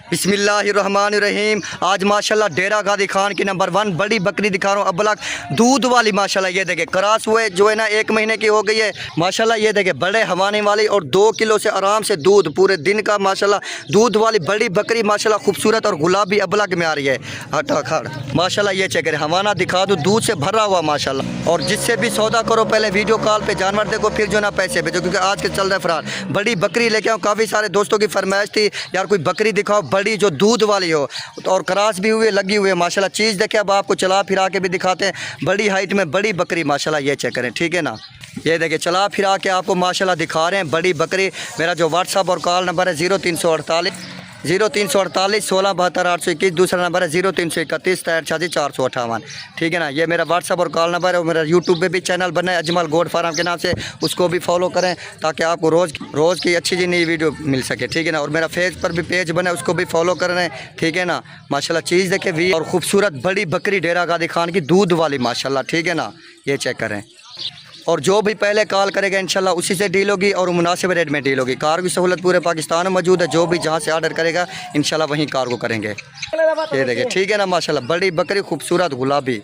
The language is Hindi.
बिस्मिल्लाहिर्रहमानिर्रहीम। आज माशाल्लाह डेरा गादी खान की नंबर 1 बड़ी बकरी दिखा रहा हूँ। अबलक दूध वाली माशाल्लाह, ये देखे क्रॉस हुए जो है ना 1 महीने की हो गई है माशाल्लाह। ये देखे बड़े हवाने वाली और 2 किलो से आराम से दूध पूरे दिन का माशाल्लाह। दूध वाली बड़ी बकरी माशाल्लाह खूबसूरत और गुलाबी अबलक में आ रही है। हटा खड़ माशाल्लाह, ये चेक करें, हवाना दिखा दूँ, दूध से भरा हुआ माशाल्लाह। और जिससे भी सौदा करो पहले वीडियो कॉल पे जानवर देखो, फिर जो ना पैसे भेजो, क्योंकि आज के चल रहे फ्रॉड। बड़ी बकरी लेके आओ, काफ़ी सारे दोस्तों की फरमाइश थी यार कोई बकरी दिखाओ बड़ी जो दूध वाली हो, और क्रॉस भी हुए लगी हुई है माशाल्लाह। चीज़ देखे, अब आपको चला फिरा के भी दिखाते हैं। बड़ी हाइट में बड़ी बकरी माशाल्लाह, ये चेक करें, ठीक है ना। ये देखिए चला फिरा के आपको माशाल्लाह दिखा रहे हैं बड़ी बकरी। मेरा जो व्हाट्सअप और कॉल नंबर है 0348 1672 दूसरा नंबर है 0331 63 458, ठीक है ना। ये मेरा व्हाट्सअप और कॉल नंबर है। और मेरा यूट्यूब पे भी चैनल बना है अजमल गोट फार्म के नाम से, उसको भी फॉलो करें ताकि आपको रोज़ की अच्छी नई वीडियो मिल सके, ठीक है ना। और मेरा फेस पर भी पेज बना है, उसको भी फॉलो करें, ठीक है ना। माशाल्लाह चीज़ देखे भी, और खूबसूरत बड़ी बकरी डेरा गादी खान की दूध वाली माशाल्लाह, ठीक है ना। ये चेक करें। और जो भी पहले कॉल करेगा इंशाल्लाह उसी से डील होगी और मुनासिब रेट में डील होगी। कार की सहूलत पूरे पाकिस्तान में मौजूद है, जो भी जहां से ऑर्डर करेगा इंशाल्लाह वहीं कार को करेंगे। ये देखिए, ठीक है ना माशाल्लाह, बड़ी बकरी खूबसूरत गुलाबी।